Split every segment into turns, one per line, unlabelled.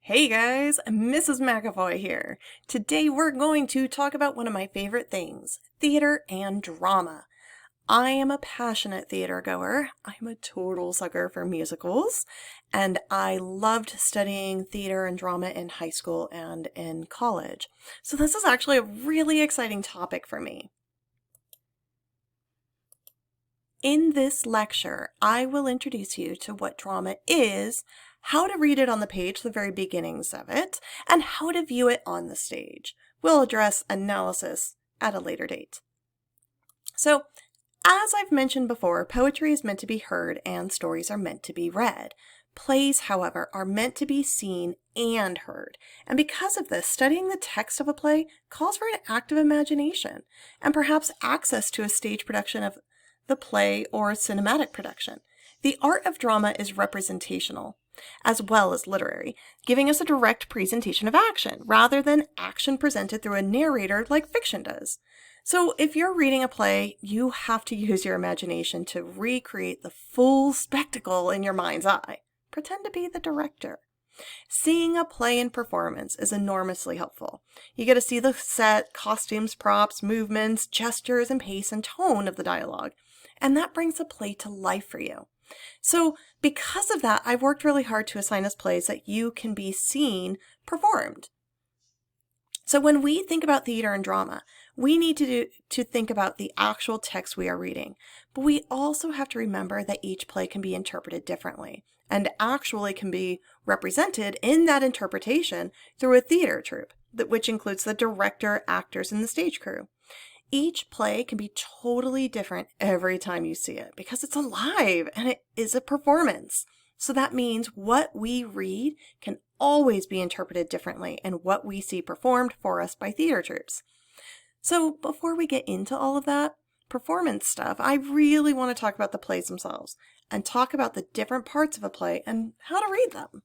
Hey guys, Mrs. McAvoy here. Today we're going to talk about one of my favorite things, theater and drama. I am a passionate theater goer. I'm a total sucker for musicals, and I loved studying theater and drama in high school and in college. So this is actually a really exciting topic for me. In this lecture, I will introduce you to what drama is, how to read it on the page, the very beginnings of it, and how to view it on the stage. We'll address analysis at a later date. So, as I've mentioned before, poetry is meant to be heard and stories are meant to be read. Plays, however, are meant to be seen and heard. And because of this, studying the text of a play calls for an active imagination and perhaps access to a stage production of the play or cinematic production. The art of drama is representational as well as literary, giving us a direct presentation of action rather than action presented through a narrator like fiction does. So if you're reading a play, you have to use your imagination to recreate the full spectacle in your mind's eye. Pretend to be the director. Seeing a play in performance is enormously helpful. You get to see the set, costumes, props, movements, gestures, and pace and tone of the dialogue, and that brings the play to life for you. So because of that, I've worked really hard to assign us plays that you can be seen performed. So when we think about theater and drama, we need to think about the actual text we are reading, but we also have to remember that each play can be interpreted differently and actually can be represented in that interpretation through a theater troupe, which includes the director, actors, and the stage crew. Each play can be totally different every time you see it because it's alive and it is a performance. So that means what we read can always be interpreted differently and what we see performed for us by theater troupes. So before we get into all of that performance stuff, I really want to talk about the plays themselves and talk about the different parts of a play and how to read them.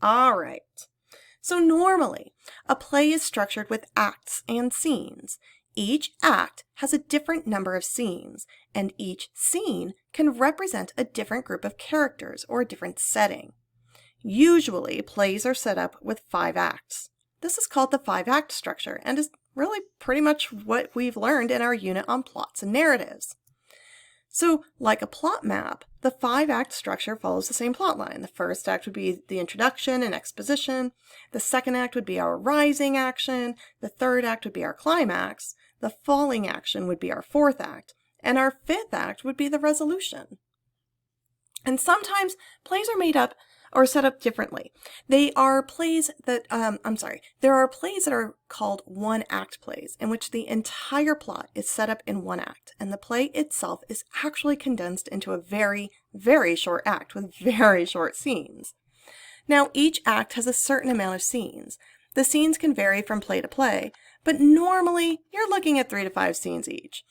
All right. So normally, a play is structured with acts and scenes. Each act has a different number of scenes, and each scene can represent a different group of characters or a different setting. Usually, plays are set up with 5 acts. This is called the 5-act structure and is really pretty much what we've learned in our unit on plots and narratives. So, like a plot map, the 5-act structure follows the same plot line. The first act would be the introduction and exposition. The second act would be our rising action. The third act would be our climax. The falling action would be our 4th act. And our 5th act would be the resolution. And sometimes plays are made up or set up differently. There are plays that are called one-act plays, in which the entire plot is set up in one act, and the play itself is actually condensed into a very, very short act with very short scenes. Now, each act has a certain amount of scenes. The scenes can vary from play to play, but normally you're looking at 3 to 5 scenes each.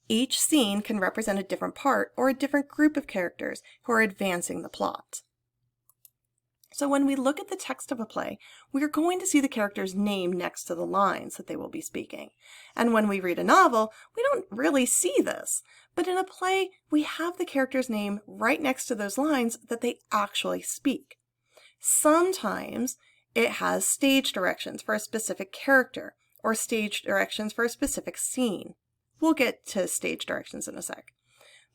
Each scene can represent a different part or a different group of characters who are advancing the plot. So when we look at the text of a play, we are going to see the character's name next to the lines that they will be speaking. And when we read a novel, we don't really see this. But in a play, we have the character's name right next to those lines that they actually speak. Sometimes it has stage directions for a specific character or stage directions for a specific scene. We'll get to stage directions in a sec.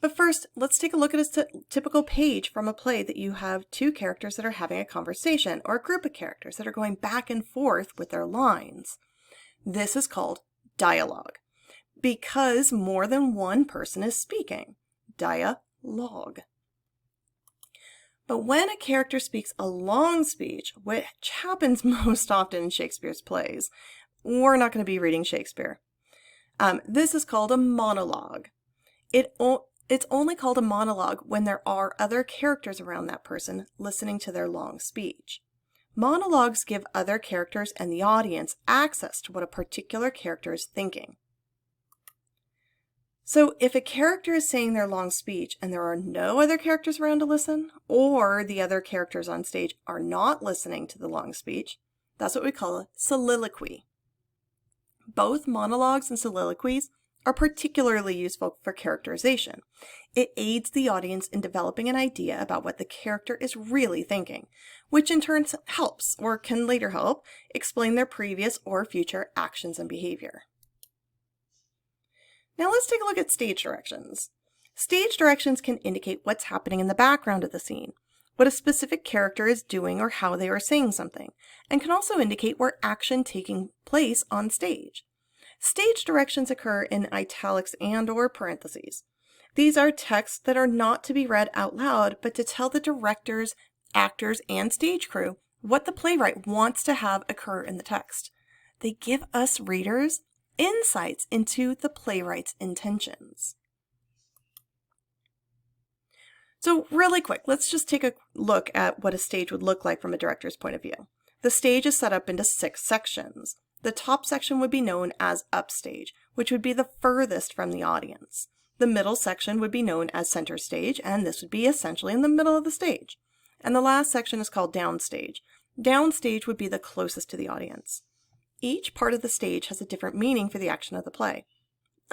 But first, let's take a look at a typical page from a play that you have 2 characters that are having a conversation or a group of characters that are going back and forth with their lines. This is called dialogue because more than one person is speaking. Dialogue. But when a character speaks a long speech, which happens most often in Shakespeare's plays, we're not going to be reading Shakespeare. This is called a monologue. It's only called a monologue when there are other characters around that person listening to their long speech. Monologues give other characters and the audience access to what a particular character is thinking. So if a character is saying their long speech and there are no other characters around to listen, or the other characters on stage are not listening to the long speech, that's what we call a soliloquy. Both monologues and soliloquies are particularly useful for characterization. It aids the audience in developing an idea about what the character is really thinking, which in turn helps, or can later help, explain their previous or future actions and behavior. Now let's take a look at stage directions. Stage directions can indicate what's happening in the background of the scene, what a specific character is doing or how they are saying something, and can also indicate where action taking place on stage. Stage directions occur in italics and/or parentheses. These are texts that are not to be read out loud, but to tell the directors, actors, and stage crew what the playwright wants to have occur in the text. They give us readers insights into the playwright's intentions. So really quick, let's just take a look at what a stage would look like from a director's point of view. The stage is set up into 6 sections. The top section would be known as upstage, which would be the furthest from the audience. The middle section would be known as center stage, and this would be essentially in the middle of the stage. And the last section is called downstage. Downstage would be the closest to the audience. Each part of the stage has a different meaning for the action of the play.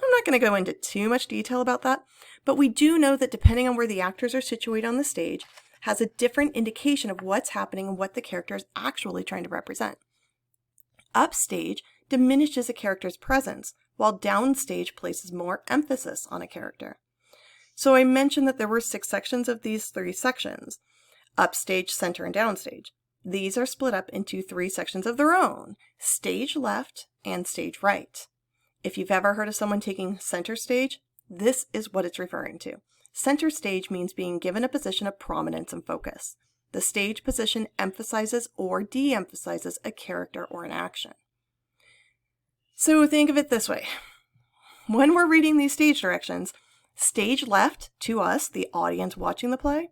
I'm not going to go into too much detail about that, but we do know that depending on where the actors are situated on the stage, has a different indication of what's happening and what the character is actually trying to represent. Upstage diminishes a character's presence, while downstage places more emphasis on a character. So I mentioned that there were 6 sections of these 3 sections: upstage, center, and downstage. These are split up into 3 sections of their own: stage left and stage right. If you've ever heard of someone taking center stage, this is what it's referring to. Center stage means being given a position of prominence and focus. The stage position emphasizes or de-emphasizes a character or an action. So think of it this way. When we're reading these stage directions, stage left to us, the audience watching the play,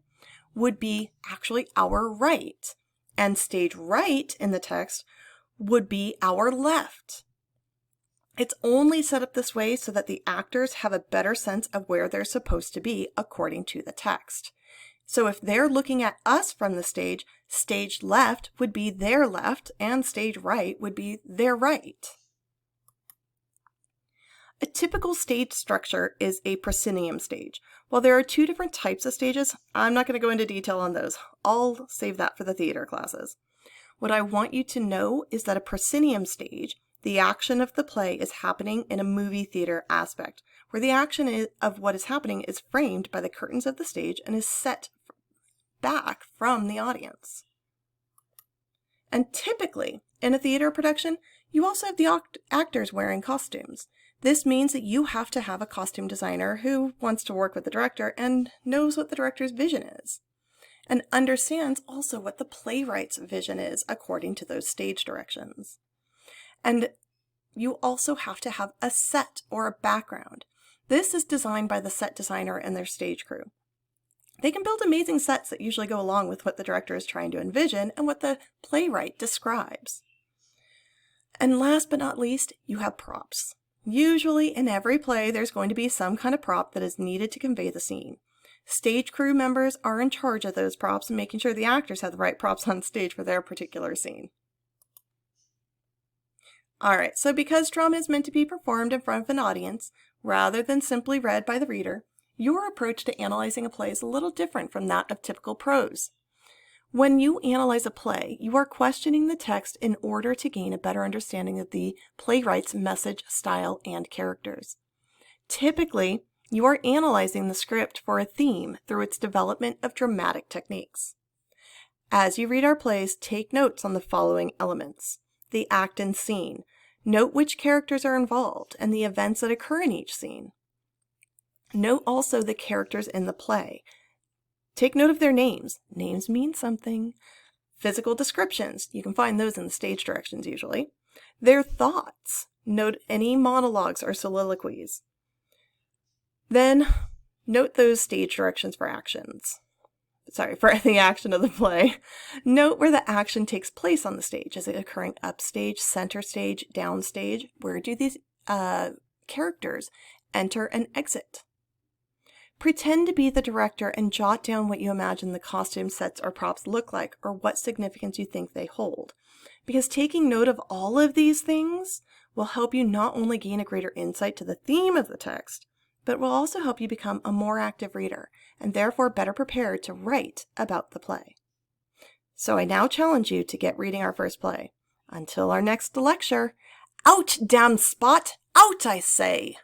would be actually our right, and stage right in the text would be our left. It's only set up this way so that the actors have a better sense of where they're supposed to be according to the text. So if they're looking at us from the stage, stage left would be their left and stage right would be their right. A typical stage structure is a proscenium stage. While there are 2 different types of stages, I'm not going to go into detail on those. I'll save that for the theater classes. What I want you to know is that a proscenium stage, the action of the play, is happening in a movie theater aspect, where the action of what is happening is framed by the curtains of the stage and is set back from the audience. And typically, in a theater production, you also have the actors wearing costumes. This means that you have to have a costume designer who wants to work with the director and knows what the director's vision is, and understands also what the playwright's vision is according to those stage directions. And you also have to have a set or a background. This is designed by the set designer and their stage crew. They can build amazing sets that usually go along with what the director is trying to envision and what the playwright describes. And last but not least, you have props. Usually in every play, there's going to be some kind of prop that is needed to convey the scene. Stage crew members are in charge of those props and making sure the actors have the right props on stage for their particular scene. Alright, so because drama is meant to be performed in front of an audience, rather than simply read by the reader, your approach to analyzing a play is a little different from that of typical prose. When you analyze a play, you are questioning the text in order to gain a better understanding of the playwright's message, style, and characters. Typically, you are analyzing the script for a theme through its development of dramatic techniques. As you read our plays, take notes on the following elements: the act and scene. Note which characters are involved and the events that occur in each scene. Note also the characters in the play. Take note of their names. Names mean something. Physical descriptions. You can find those in the stage directions usually. Their thoughts. Note any monologues or soliloquies. Then note those stage directions for actions. For the action of the play. Note where the action takes place on the stage. Is it occurring upstage, center stage, downstage? Where do these characters enter and exit? Pretend to be the director and jot down what you imagine the costume sets or props look like, or what significance you think they hold. Because taking note of all of these things will help you not only gain a greater insight to the theme of the text, but will also help you become a more active reader and therefore better prepared to write about the play. So I now challenge you to get reading our first play. Until our next lecture, out, damn spot! Out, I say!